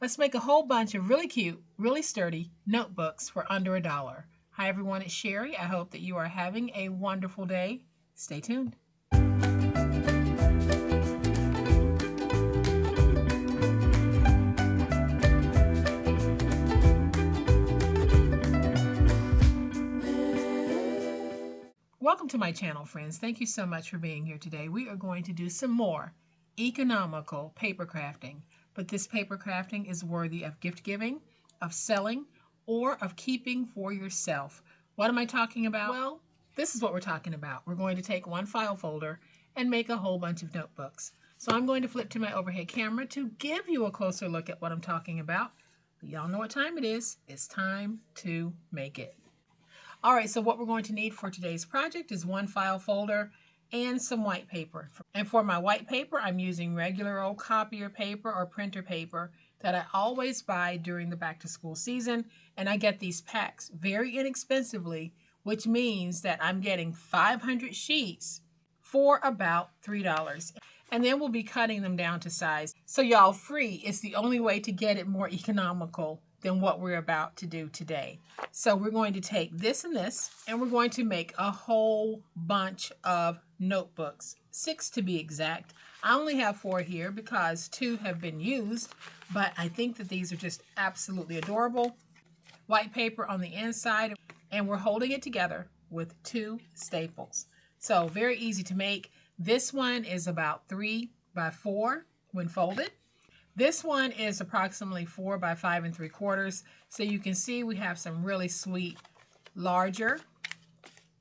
Let's make a whole bunch of really cute, really sturdy notebooks for under $1. Hi everyone, it's Sherry. I hope that you are having a wonderful day. Stay tuned. Welcome to my channel, friends. Thank you so much for being here today. We are going to do some more economical paper crafting, but this paper crafting is worthy of gift giving, of selling, or of keeping for yourself. What am I talking about? Well, this is what we're talking about. We're going to take one file folder and make a whole bunch of notebooks. So I'm going to flip to my overhead camera to give you a closer look at what I'm talking about. But y'all know what time it is. It's time to make it. All right, so what we're going to need for today's project is one file folder and some white paper. And for my white paper, I'm using regular old copier paper or printer paper that I always buy during the back to school season. And I get these packs very inexpensively, which means that I'm getting 500 sheets for about $3. And then we'll be cutting them down to size. So y'all, free is the only way to get it more economical than what we're about to do today. So we're going to take this and this, and we're going to make a whole bunch of notebooks, 6 to be exact. I only have 4 here because 2 have been used, but I think that these are just absolutely adorable. White paper on the inside, and we're holding it together with 2 staples. So very easy to make. This one is about 3 by 4 when folded. This one is approximately 4 by 5 3/4. So you can see we have some really sweet, larger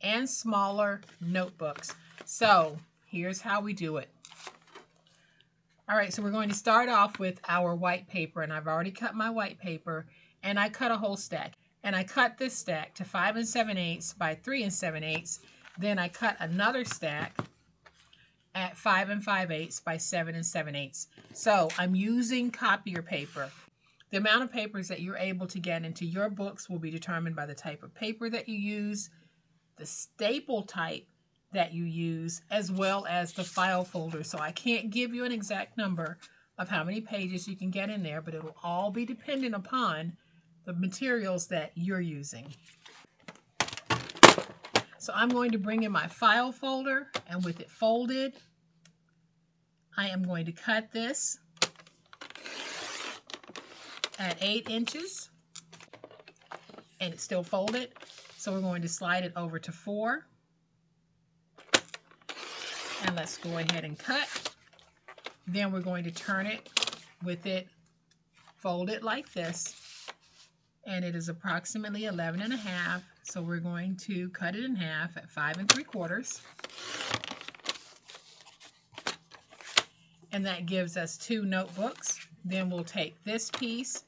and smaller notebooks. So here's how we do it. All right, so we're going to start off with our white paper, and I've already cut my white paper, and I cut a whole stack. And I cut this stack to 5 7/8 by 3 7/8. Then I cut another stack at 5 5/8 by 7 7/8. So I'm using copier paper. The amount of papers that you're able to get into your books will be determined by the type of paper that you use, the staple type that you use, as well as the file folder. So I can't give you an exact number of how many pages you can get in there, but it will all be dependent upon the materials that you're using. So I'm going to bring in my file folder, and with it folded, I am going to cut this at 8 inches, and it's still folded. So we're going to slide it over to 4. And let's go ahead and cut. Then we're going to turn it with it folded like this. And it is approximately 11 1/2. So we're going to cut it in half at 5 3/4. And that gives us 2 notebooks. Then we'll take this piece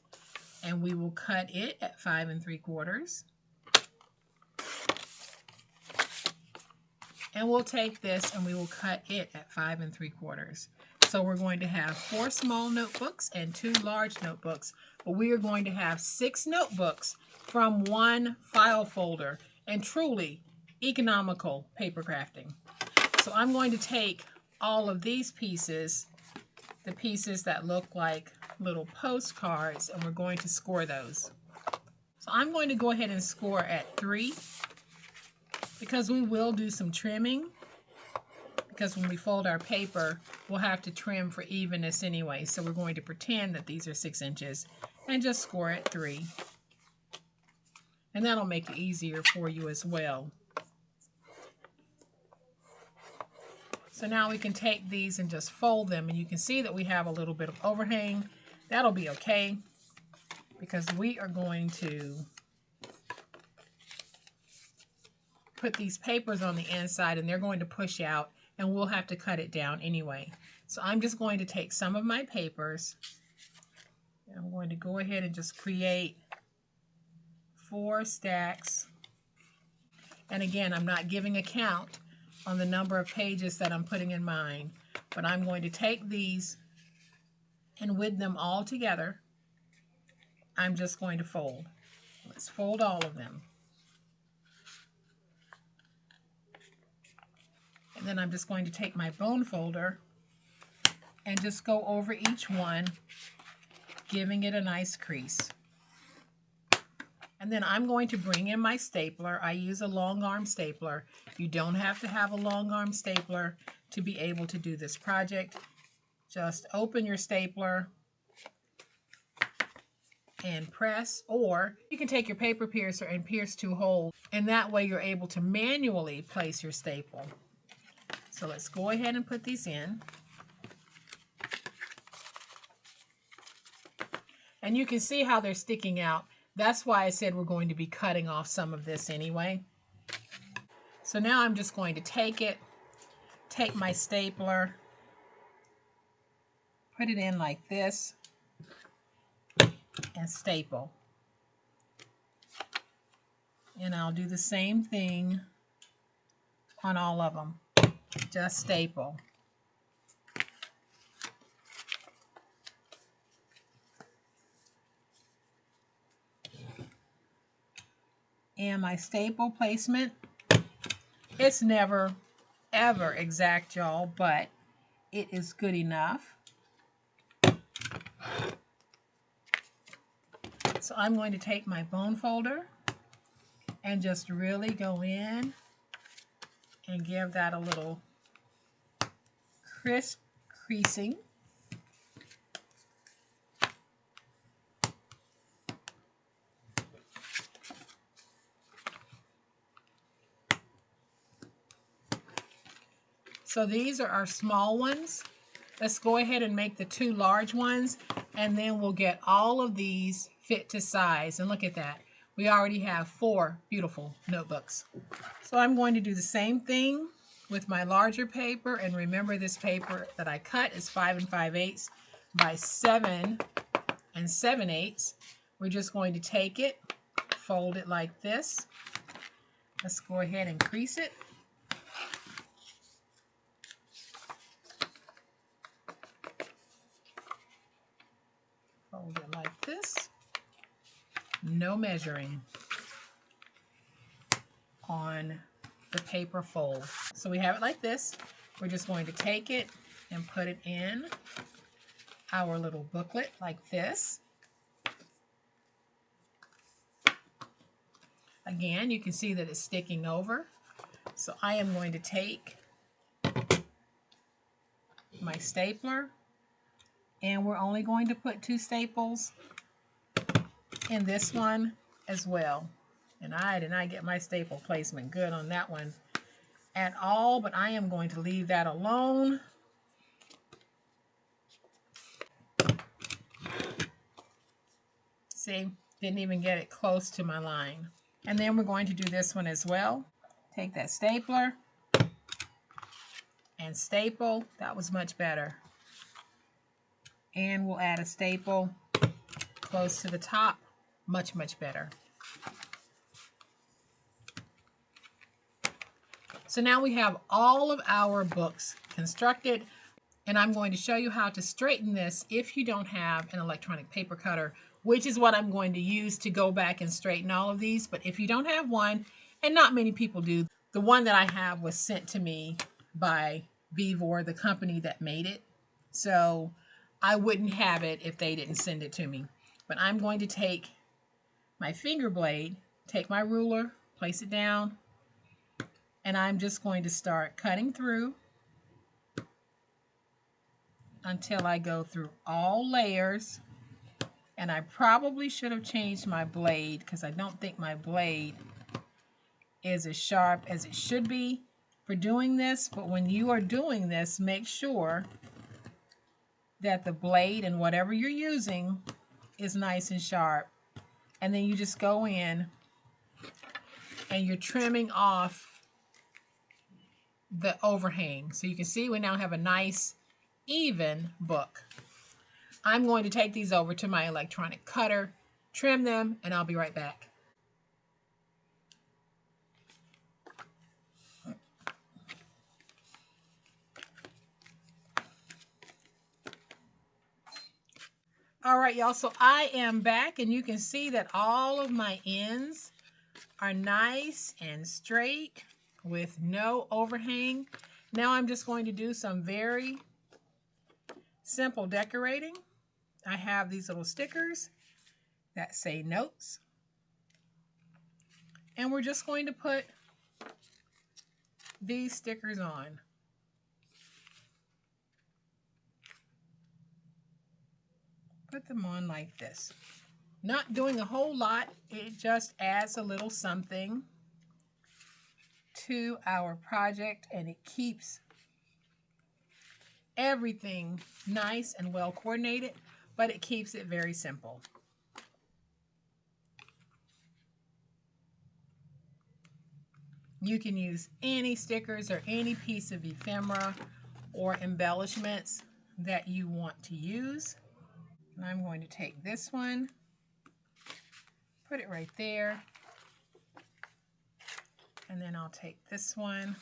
and we will cut it at 5 3/4. And we'll take this and we will cut it at 5 3/4. So we're going to have 4 small notebooks and 2 large notebooks, but we are going to have 6 notebooks from one file folder, and truly economical paper crafting. So I'm going to take all of these pieces, the pieces that look like little postcards, and we're going to score those. So I'm going to go ahead and score at 3 because we will do some trimming, because when we fold our paper, we'll have to trim for evenness anyway. So we're going to pretend that these are 6 inches and just score at 3. And that'll make it easier for you as well. So now we can take these and just fold them, and you can see that we have a little bit of overhang. That'll be okay, because we are going to put these papers on the inside, and they're going to push out, and we'll have to cut it down anyway. So I'm just going to take some of my papers, and I'm going to go ahead and just create 4 stacks. And again, I'm not giving a count on the number of pages that I'm putting in mine, but I'm going to take these, and with them all together, I'm just going to fold. Let's fold all of them. And then I'm just going to take my bone folder and just go over each one, giving it a nice crease. And then I'm going to bring in my stapler. I use a long arm stapler. You don't have to have a long arm stapler to be able to do this project. Just open your stapler and press, or you can take your paper piercer and pierce 2 holes, and that way you're able to manually place your staple. So let's go ahead and put these in. And you can see how they're sticking out. That's why I said we're going to be cutting off some of this anyway. So now I'm just going to take my stapler, put it in like this, and staple. And I'll do the same thing on all of them. Just staple. And my staple placement, it's never ever exact, y'all, but it is good enough. So I'm going to take my bone folder and just really go in and give that a little crisp creasing. So these are our small ones. Let's go ahead and make the 2 large ones, and then we'll get all of these fit to size. And look at that. We already have 4 beautiful notebooks. So I'm going to do the same thing with my larger paper. And remember, this paper that I cut is 5 5/8 by 7 7/8. We're just going to take it, fold it like this. Let's go ahead and crease it. Fold it like this. No measuring on the paper fold. So we have it like this. We're just going to take it and put it in our little booklet like this. Again, you can see that it's sticking over. So I am going to take my stapler, and we're only going to put 2 staples in this one as well. And I did not get my staple placement good on that one at all, but I am going to leave that alone. See, didn't even get it close to my line. And then we're going to do this one as well. Take that stapler and staple. That was much better. And we'll add a staple close to the top. Much, much better. So now we have all of our books constructed, and I'm going to show you how to straighten this if you don't have an electronic paper cutter, which is what I'm going to use to go back and straighten all of these. But if you don't have one, and not many people do, the one that I have was sent to me by Vevor, the company that made it. So I wouldn't have it if they didn't send it to me. But I'm going to take my finger blade, take my ruler, place it down, and I'm just going to start cutting through until I go through all layers. And I probably should have changed my blade because I don't think my blade is as sharp as it should be for doing this. But when you are doing this, make sure that the blade and whatever you're using is nice and sharp. And then you just go in and you're trimming off the overhang. So you can see we now have a nice even book. I'm going to take these over to my electronic cutter, trim them, and I'll be right back. All right, y'all, so I am back, and you can see that all of my ends are nice and straight with no overhang. Now I'm just going to do some very simple decorating. I have these little stickers that say notes. And we're just going to put these stickers on. Put them on like this. Not doing a whole lot, it just adds a little something to our project, and it keeps everything nice and well coordinated, but it keeps it very simple. You can use any stickers or any piece of ephemera or embellishments that you want to use. And I'm going to take this one, put it right there, and then I'll take this one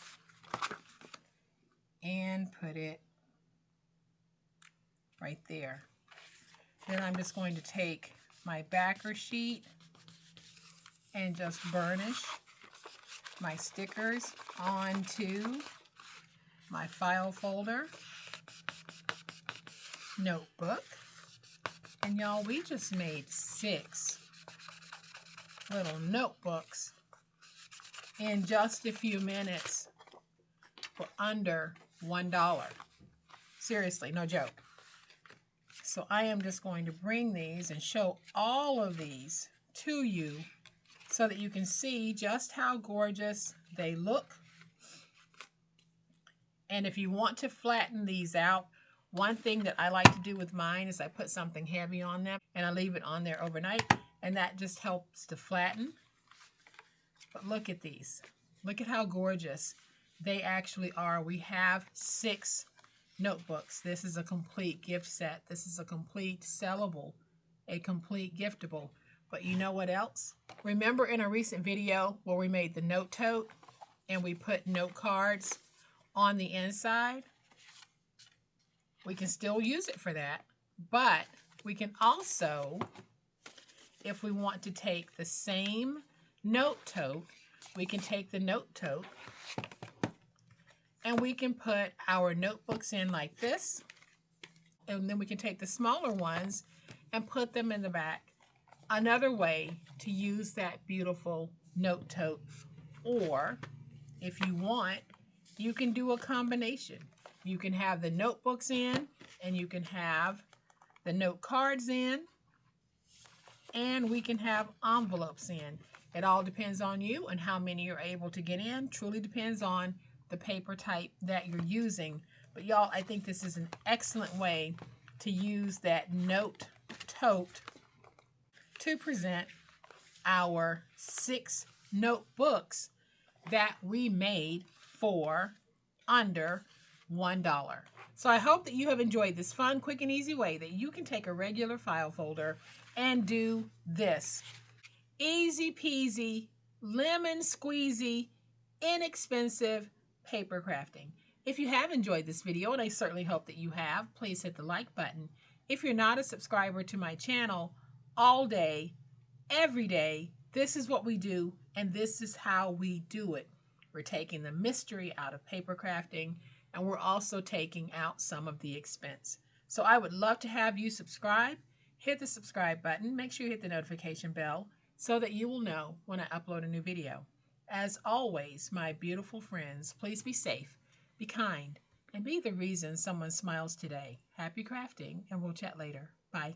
and put it right there. Then I'm just going to take my backer sheet and just burnish my stickers onto my file folder notebook. And y'all, we just made 6 little notebooks in just a few minutes for under $1. Seriously, no joke. So I am just going to bring these and show all of these to you so that you can see just how gorgeous they look. And if you want to flatten these out, one thing that I like to do with mine is I put something heavy on them and I leave it on there overnight, and that just helps to flatten. But look at these. Look at how gorgeous they actually are. We have 6 notebooks. This is a complete gift set. This is a complete sellable, a complete giftable. But you know what else? Remember in a recent video where we made the note tote and we put note cards on the inside? We can still use it for that, but we can also, if we want to take the same note tote, we can take the note tote and we can put our notebooks in like this, and then we can take the smaller ones and put them in the back. Another way to use that beautiful note tote, or if you want, you can do a combination. You can have the notebooks in, and you can have the note cards in, and we can have envelopes in. It all depends on you and how many you're able to get in. Truly depends on the paper type that you're using. But y'all, I think this is an excellent way to use that note tote to present our 6 notebooks that we made for under $1. So I hope that you have enjoyed this fun, quick, and easy way that you can take a regular file folder and do this. Easy peasy, lemon squeezy, inexpensive paper crafting. If you have enjoyed this video, and I certainly hope that you have, please hit the like button. If you're not a subscriber to my channel, all day, every day, this is what we do, and this is how we do it. We're taking the mystery out of paper crafting, and we're also taking out some of the expense. So I would love to have you subscribe. Hit the subscribe button. Make sure you hit the notification bell so that you will know when I upload a new video. As always, my beautiful friends, please be safe, be kind, and be the reason someone smiles today. Happy crafting, and we'll chat later. Bye.